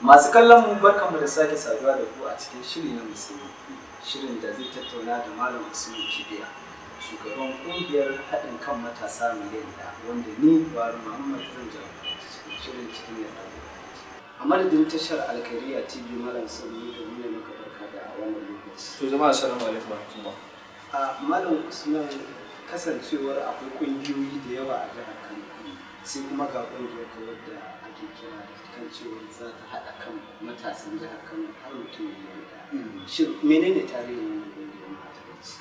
Masu kallon mu barkanmu da sake saduwa da ku a cikin shiri na musamman. Shirin da zai tattauna da Malam Usman Kibiya, shugaban kungiyar haɗin kan matasa Miliyan, wanda ni Bari Muhammad zan jagoranci cikin shirin cikin yadda. A madadin tashar Alkhairiya TV Malam Sani da mu ne muka barka da wannan lokaci. To jama'a assalamu alaikum warahmatullahi. Malam Usman, kasancewar akwai kungiyoyi da yawa a jihar Kano, sai kuma ga kungiyar ta wadda ake kira da kan cewa za ta haɗa kan matasan jihar Kano har mutum miliyan ɗaya. Shin menene tarihin wannan kungiyar matasanci?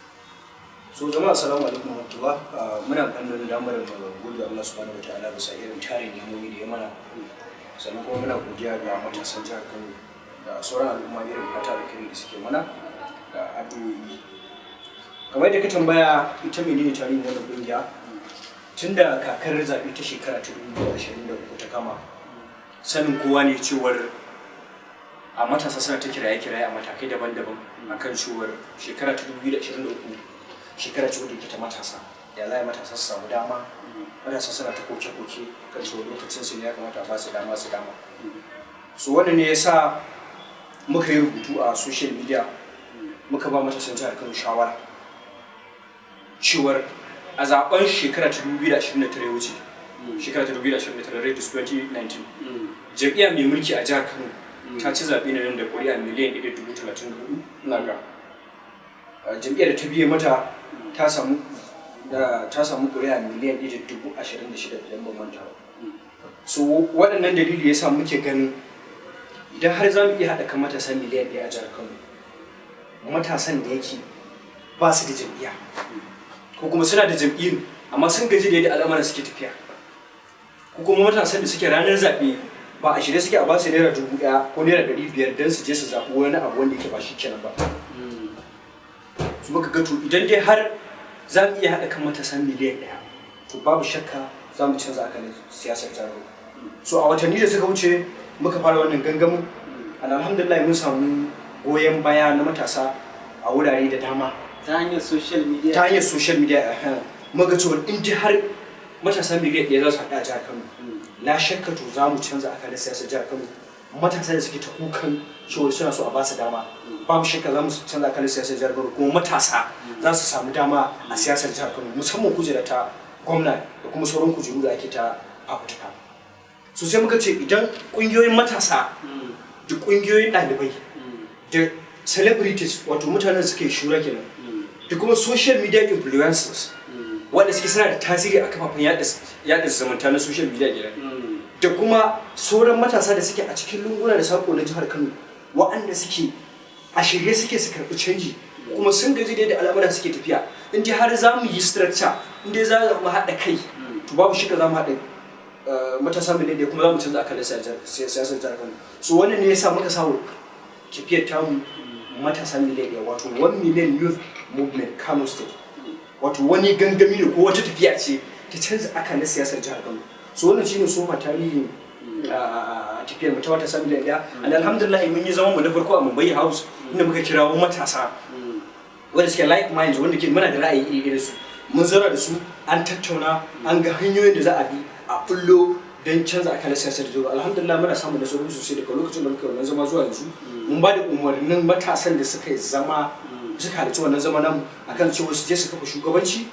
So jama'a assalamu alaikum warahmatullahi. Muna kallon damar mu gode Allah subhanahu wataala bisa irin tarin himmomi da ya mana. Sannan kuma muna godiya ga matasan jihar Kano da sauran al'umma irin fata da kiri da suke mana da addu'o'i. Kamar da ka tambaya ita menene tarihin wannan kungiya? Tunda kakar zaɓe ta shekara ta 2023 ta kama, sanin kowa ne cewar a matasa suna ta kiraye-kiraye a matakai daban-daban akan cewar shekara ta 2023 shekara ce wadda ke ta matasa. Ya za matasa su samu dama, matasa suna ta koke-koke kan cewa lokacin su ne ya kamata ba su dama su dama. So wannan ne ya sa muka yi rubutu a social media, muka ba matasan jihar Kano shawara cewar a zaben shekara ta 2029 ya wuce, shekara ta 2029 Redis 2019, jam'iyya mai mulki a jihar Kano ta ci zaɓe na nan da ƙuri'a miliyan 134 na ga. Jam'iyyar da ta biye mata ta samu ƙuri'a miliyan 126 idan ban manta ba. So waɗannan dalili ya sa muke ganin idan har za mu iya haɗa kan matasa miliyan 1 a jihar Kano, matasan da yake ba su da jam'iyya ko kuma suna da jam'iyyun amma sun gaji da yadda al'amuran suke tafiya, ko kuma matasan da suke ranar zaɓe ba a shirye suke a ba su naira 1000 ko naira 500 don su je su zaɓi wani abu wanda yake ba shi kenan ba. Su muka ga to idan dai har za mu iya haɗa kan matasan miliyan 1, to babu shakka za mu canza akalin siyasar jihar. So a watanni da suka wuce muka fara wannan gangamin, alhamdulillah mun samu goyon baya na matasa a wurare da dama. Ta hanyar social media? Ta hanyar social media, muka cewa in ji har matasa miliyan 1 za su haɗa a jihar Kano, la shakka to za mu canza akalin siyasar jihar Kano. Matasa da suke ta kukan cewa suna so a ba su dama, babu shakka za mu canza akalin siyasar jihar Kano, kuma matasa za su samu dama a siyasar jihar Kano, musamman kujera ta gwamna da kuma sauran kujeru da ake ta fafutuka. So sai muka ce idan ƙungiyoyin matasa da ƙungiyoyin ɗalibai da celebrities, wato mutanen da suke shura kenan, da kuma social media influencers wanda suke suna da tasiri a kafafen yaɗa zumunta na social media kenan, da kuma sauran matasa da suke a cikin lunguna da sako na jihar Kano, waɗanda suke a shirye suke su karɓi canji kuma sun gaji da yadda al'amura suke tafiya. In dai har za mu yi structure, in dai za mu haɗa kai, to babu shakka za mu haɗa matasa miliyan 1 kuma za mu canza akalin siyasar jihar Kano. So wannan ne ya sa muka samu tafiyar tamu matasa miliyan 1, wato 1 million youth movement Kano State, wato wani gangami ne ko wata tafiya ce ta canza akalin siyasar jihar Kano. So wannan shine soma tarihin tafiyar mu ta matasa miliyan 1. And alhamdulillah mun yi zaman mu na farko a Mumbai House, inda muka kirawo matasa wanda suke like minds, wanda ke muna da ra'ayi iri da su. Mun zauna da su, an tattauna, an ga hanyoyin da za a bi a fullo don canza akalin siyasar jihar. Alhamdulillah muna samun nasarori sosai daga lokacin da muka yi wannan zama zuwa yanzu. Mun ba da umarnin matasan da suka yi zama, suka halarci wannan zama namu akan cewa su je su kafa shugabanci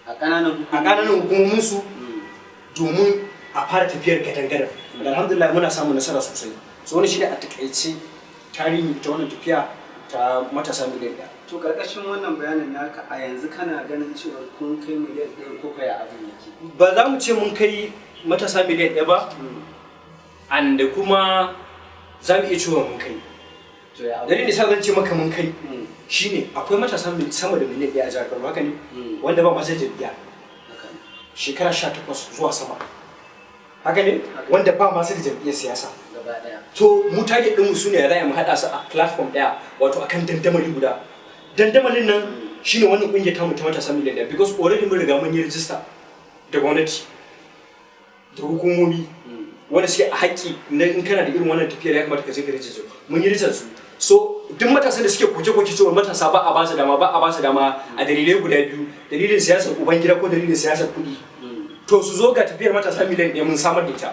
a ƙananan hukumomin su domin a fara tafiyar gadan-gadan. Alhamdulillah muna samun nasara sosai. So wani shine a takaice tarihi ta wannan tafiya ta matasa miliyan 1. To karkashin wannan bayanin naka, a yanzu kana ganin cewa kun kai miliyan 1 ko kai abin yake? Ba za mu ce mun kai matasa miliyan 1 ba, and kuma za mu iya cewa mun kai. Dalilin sa zan ce maka mun kai shine akwai matasa sama da miliyan 1 a jihar Kano, haka ne, wanda ba masu jam'iyya shekara 18 zuwa sama, haka ne, wanda ba masu da jam'iyyar siyasa. To mu target ɗinmu su ne ya mu haɗa su a platform ɗaya, wato akan dandamali guda. Dandamalin nan shine wannan ƙungiyar tamu ta matasa miliyan 1, because already mun riga mun yi rijista da gwamnati da hukumomi wanda suke a haƙƙi na in kana da irin wannan tafiyar ya kamata ka je ka rijista. Mun yi rijistar su. So duk matasan da suke koke-koke cewa matasa ba a ba su dama a dalilai guda biyu, dalilin siyasar ubangida ko dalilin siyasar kuɗi, to su zo ga tafiyar matasa miliyan 1 mun samar da ita.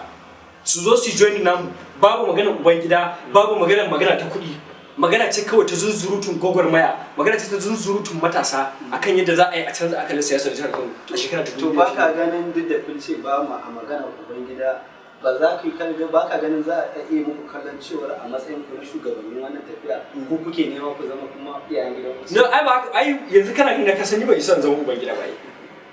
su zo su join namu, babu magana ubangida, babu magana ta kuɗi, magana ce kawai ta zunzurutun gwagwarmaya, magana ce ta zunzurutun matasa akan yadda za a yi a canza akalin siyasar jihar Kano a shekara ta 2025. To ba ka ganin duk da kun ce ba mu a maganar ubangida, ba za ku yi ba ka ganin za a iya muku kallon cewar a matsayin ku na shugabannin wannan tafiya ko kuke nema ku zama kuma iyayen gidan ku? No, ai yanzu kana ganin ka sani bai son zama ubangida ba.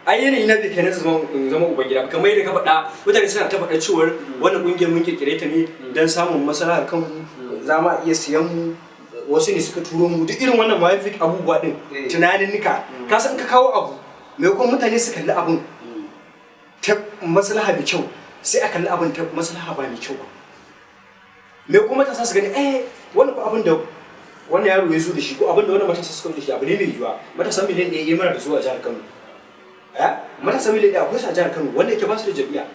Ai yanayi na da ke na zama ubangida kamar yadda ka faɗa, mutane suna ta faɗa cewar wannan ƙungiyar mun kirkire ta ne don samun maslahar kanmu, za mu iya siyan mu, wasu ne suka turo mu, duk irin wannan mafi abubuwa din tunanin nika ka san ka kawo abu maimakon mutane su kalli abun ta maslaha mai kyau sai a kalli abun ta maslaha ba mai kyau ba, maimakon matasa su gani wannan ko abin da wannan yaro ya zo da shi ko abin da wannan matasa suka da shi abu ne mai yiwuwa. Matasan miliyan ɗaya ya mana da zuwa jihar Kano, matasan miliyan ɗaya akwai su a jihar Kano wanda yake ba su da jam'iyya,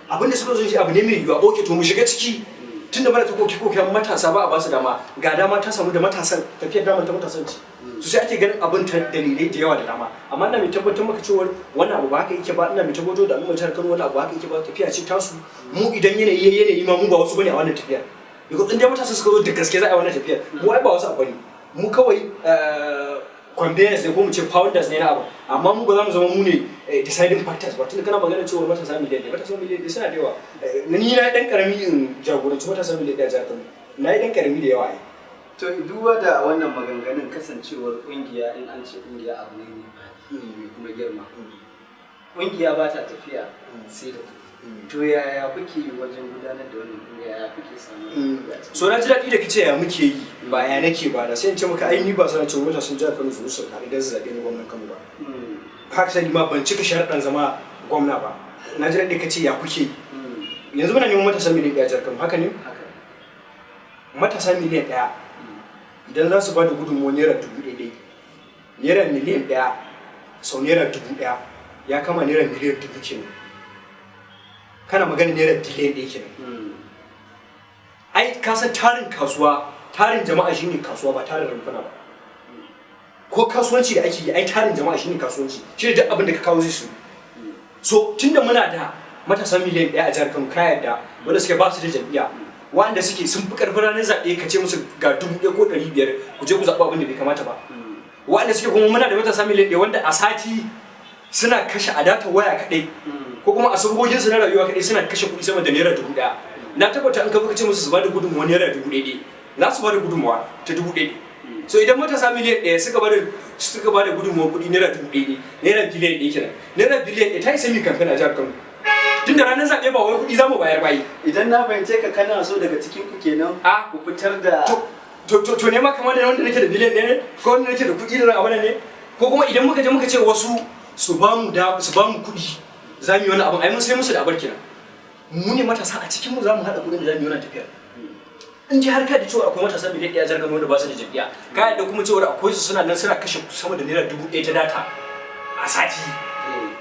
abin da suka zo shi abu ne mai yiwuwa. Ok, to mu shiga ciki tunda mana ta koke matasa ba a ba su dama, ga dama ta samu da matasan, tafiyar damar ta matasan ce, su sai ake ganin abin ta dalilai da yawa da dama. Amma ina mai tabbatar maka cewa wannan abu ba haka yake ba, ina mai tabbatar da al'ummar jihar Kano wannan abu ba haka yake ba, tafiya ce tasu. Mu idan yanayi ma mu ba wasu bane a wannan tafiyar, because in dai matasa suka zo da gaske za a yi wannan tafiyar, mu ai ba wasu abu bane, mu kawai conveyors ne ko mu ce founders ne na abu, amma mu ba za mu zama mu ne deciding factors ba. Tunda kana magana cewa matasa miliyan ne suna da yawa, ni na dan karami in jagoranci matasa miliyan da jihar Kano, na yi dan karami da yawa ai. To duba da wannan maganganun kasancewar kungiya, in an ce kungiya abu ne mai kuma girma, kungiya ba ta tafiya sai da kuɗi. To yaya kuke wajen gudanar da wannan kungiya, yaya kuke samun kuɗi? So na ji daɗi da kace ya muke yi ba ya nake ba, da sai in ce maka ai ni ba sanar cewa matasan jihar Kano su kare da zaɓe na gwamnan Kano ba. Haka sai ma ban cika sharaɗan zama gwamna ba. Na ji daɗi kace ya kuke yi. Yanzu muna neman matasa miliyan ɗaya jihar Kano, haka ne? Matasa miliyan ɗaya idan za su ba da gudunmuwa naira 1,000, naira miliyan ɗaya sau naira 1,000 ya kama naira miliyan 1,000 kenan. Kana magana naira biliyan ɗaya kenan. Ai ka san tarin kasuwa, tarin jama'a shine kasuwa ba tarin rumfuna ba. Ko kasuwanci da ake yi ai tarin jama'a shine kasuwanci, shi duk abin da ka kawo zai su. So tunda muna da matasa miliyan ɗaya a jihar Kano, ka yarda wanda suke ba su da jam'iyya, wanda suke sun fi karfin ranar zaɓe ka ce musu ga 1,000 ko 500 ku je ku zaɓa abin da bai kamata ba. Wanda suke kuma muna da matasa miliyan ɗaya wanda a sati suna kashe a data waya kaɗai, ko kuma a sabgoginsu na rayuwa kaɗai suna kashe kuɗi sama da naira 1,000. Na tabbata an kafa kace musu su bada gudunmuwa naira 1,000 za su bada gudunmuwa ta 1,000. So idan matasa miliyan ɗaya suka bada gudunmuwa kuɗi naira 1,000, naira biliyan ɗaya kenan, naira biliyan ɗaya ta isa mi kamfen a jihar Kano. Tun da ranar zaɓe ba wai kuɗi za mu bayar bayi. Idan na fahimce ka kana so daga cikin ku kenan ku fitar da to ne ma kamar da wanda nake da biliyan ɗaya ne, ko wanda nake da kuɗi da abana ne, ko kuma idan muka je muka ce wasu su ba mu kuɗi za mu yi wani abin, ai mun sai musu da abar kenan. Mu ne matasa a cikin mu za mu haɗa kuɗin da za mu yi wannan tafiyar. In ji har ka da cewa akwai matasa miliyan ɗaya jargano da ba su da jam'iyya, ka yadda kuma cewa akwai su suna nan suna kashe sama da naira 1,000 ta data a sati.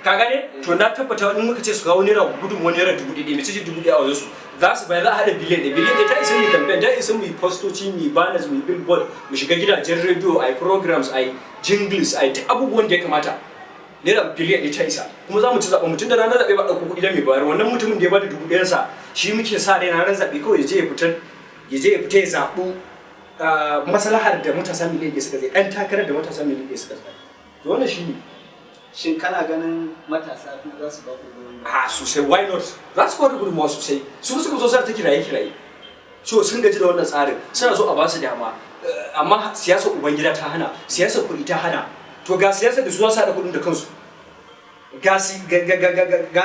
Ka gane? To na tabbata in muka ce su kawo naira gudunmuwa naira 1,000, mace ce 1,000 a wajen su, za su bayar za a haɗa biliyan ɗaya ta isa mu campaign, ta isa mu postoci, mu banners, mu billboard, mu shiga gidajen rediyo, a yi programs, a yi jingles, a yi duk abubuwan da ya kamata. Naira biliyan ɗaya ta isa, kuma za mu ci zaɓen mutum da ranar zaɓe ba ɗauko kuɗi da mai bayar, wannan mutumin da ya bada 1,000 shi muke sa rai ranar zaɓe kawai ya je ya fita ya zaɓu maslahar da matasa miliyan ɗaya suka zai, ɗan takarar da matasa miliyan ɗaya suka zai. To wannan shi ne. Shin kana ganin matasa kuma za su ba ku gudunmawa? Sosai, why not? Za su ba da gudunmawa sosai. Su suka zo ta kiraye. So sun gaji da wannan tsarin, suna so a ba su dama, amma siyasar ubangida ta hana, siyasar kuɗi ta hana. To ga siyasar da su za su haɗa kuɗin da kansu. Ga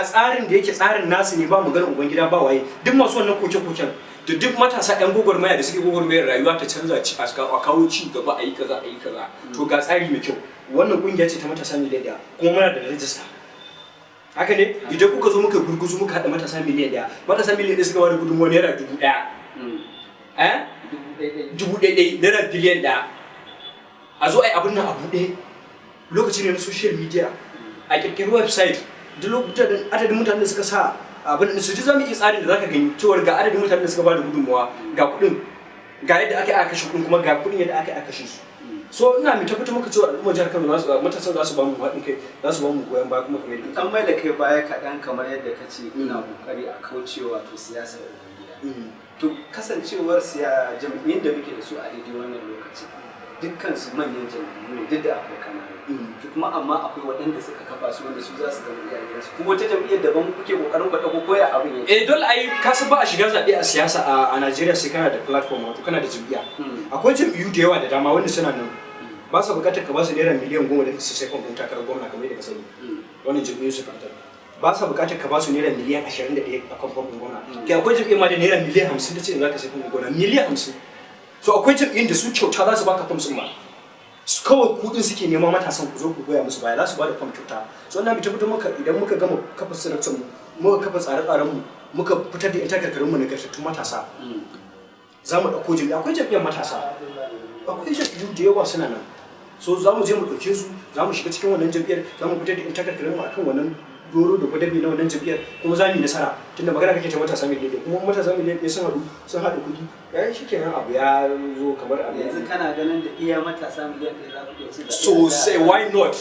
tsarin da yake tsarin nasu ne, ba maganar ubangida ba waye, duk masu wannan koke-koken da duk matasa 'yan gwagwarmaya da suke gwagwarmayar rayuwa ta canza a kawo ci gaba, a yi kaza. To ga tsari mai kyau, wannan kungiya ce ta matasa miliyan ɗaya, kuma muna da rajista. Haka ne, idan kuka zo muka gurguzu muka haɗa matasa miliyan ɗaya, matasa miliyan ɗaya suka bada gudunmuwa naira 1,000. 1,000 naira biliyan ɗaya. A zo a yi abin nan a buɗe, lokaci ne na social media, a ƙirƙiri website, duk adadin mutanen da suka sa abin da su ji zamu iya tsarin da zaka gani cewa ga adadin mutanen da suka bada gudunmuwa, ga kuɗin, ga yadda aka kashe kuɗin, kuma ga kuɗin yadda aka kashe su. so ina mai tabbatar maka cewa al'ummar jihar Kano matasan za su ba mu haɗin kai, za su ba mu goyon baya kuma kamar yadda an mai da kai baya kaɗan kamar yadda ka ce ina kokari a kaucewa to siyasar gida. To kasancewar jam'iyyun da muke da su a daidai wannan lokaci dukkan su manyan jam'iyyu ne duk da akwai kananu. Kuma amma akwai waɗanda suka kafa su wanda su za su zama iyayensu. Kuma wata jam'iyyar daban kuke kokarin faɗa ko koya abin yake. Dole ai ka san ba a shiga zaɓe a siyasa a Najeriya sai kana da platform wato kana da jam'iyya. Akwai jam'iyyu da yawa da dama wanda suna nan ba su buƙatar ka ba su naira miliyan 10 da su sai kwamfin takarar gwamna kamar yadda ka sani. Wannan jam'iyyu su fitar. Ba sa buƙatar ka ba su naira miliyan 21 a kan kwamfin gwamna. Kai akwai jam'iyyar ma da naira miliyan 50 da ce za ka sai kwamfin gwamna miliyan 50. So akwai jam'iyyun da su kyauta za su baka kwamfin ma. Kawai kuɗin suke nema matasan ku zo ku goya musu baya za su ba da kwam kyauta. So wannan bi tabbatar maka idan muka gama kafa sirrin mu muka kafa tsare-tsaren mu muka fitar da ita karkarin mu na gartattun matasa. Za mu ɗauko jam'iyya akwai jam'iyyar matasa. Akwai jam'iyyu da yawa suna nan. So za mu je mu ɗauke su za mu shiga cikin wannan jam'iyyar za mu fitar da ita karkarin mu akan wannan doro da gwadabi na wannan jam'iyyar kuma za mu yi nasara tunda magana kake ta matasa miliyan ɗaya kuma matasa miliyan ɗaya sun haɗu kuɗi ya shi kenan abu ya zo kamar abu yanzu kana ganin da iya matasa miliyan ɗaya za ku iya ci sosai why not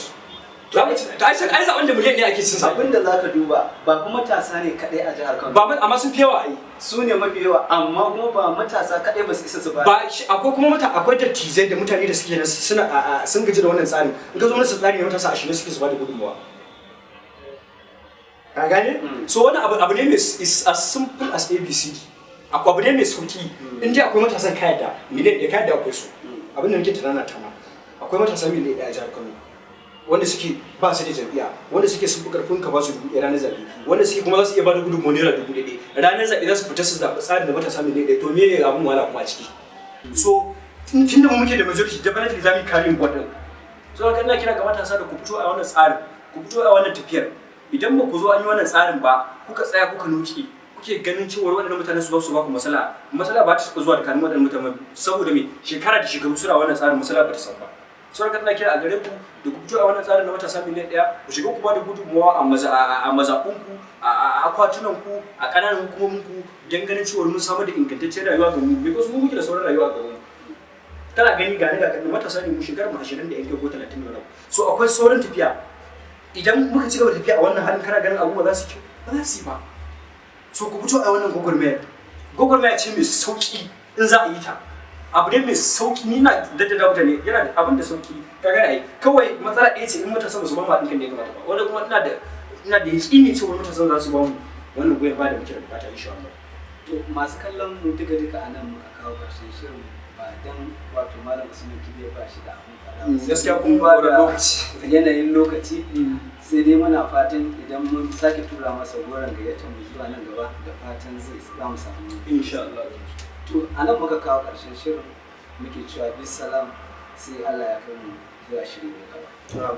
ai zaɓen da miliyan ɗaya ake cin sa abin da za ka duba ba kuma matasa ne kaɗai a jihar Kano ba amma sun fi yawa ai su ne mafi yawa amma kuma ba matasa kaɗai ba su isa su ba akwai kuma akwai dattijai da mutane da suke sun gaji da wannan tsarin in ka zo masa tsari ne matasa 20 suke su ba da gudunmawa ka gane so wani abu ne mai is as simple as abcd abu ne mai sauki in dai akwai matasan kayada miliyan ɗaya kayada akwai su abin da nake tunana ta ma akwai matasan miliyan ɗaya a jihar Kano wanda suke ba su da jam'iyya wanda suke sun fi karfin ka ba su 1,000 ranar zaɓe wanda suke kuma za su iya ba da gudunmawa naira 1,000 ranar zaɓe za su fita su zaɓi tsarin da matasa miliyan ɗaya to me ne abun wahala kuma a ciki so tun da mu muke da majority definitely za mu yi karin gwadon so haka ina kira ga matasa da ku fito a wannan tsarin ku fito a wannan tafiyar idan ba ku zo an yi wannan tsarin ba kuka tsaya kuka nuki kuke ganin cewa waɗannan mutanen su ba ku masala ba ta taɓa zuwa da kanin waɗannan mutanen saboda me shekara da shekaru suna wannan tsarin masala ba ta san ba sauran kan kira a gare ku da ku fito a wannan tsarin na matasa miliyan ɗaya ku shiga ku ba da gudunmawa a mazaɓunku a akwatunanku a ƙananan hukumominku don ganin cewa mun samar da ingantaccen rayuwa ga mu because mu muke da sauran rayuwa ga mu kana gani ga kan matasa ne mu shekarar mu 20 da yanke ko 30 da so akwai sauran tafiya idan muka ci gaba da tafiya a wannan halin kana ganin abubuwa za su kyau ba za su yi ba so ku fito a wannan gwagwarmaya ce mai sauki in za a yi ta abu ne mai sauki ni na daddada mutane yana da abin da sauki ka gane ai kawai matsala ɗaya ce in matasa ba su ba mu haɗin kan da ya kamata ba wanda kuma ina da yaƙini cewa matasan za su ba mu wannan goyon ba da muke da bukata insha Allah to masu kallon mu duka a nan muka kawo ƙarshen shirin ba dan wato malam Usman Kibiya ba shi da abun faɗa gaskiya kun ba da lokaci yanayin lokaci sai dai muna fatan idan mun sake tura masa goron gayyatar mu zuwa nan gaba da fatan zai za mu samu insha Allah to a nan muka kawo ƙarshen shirin muke cewa bisalam sai Allah ya kai mu zuwa shiri mai gaba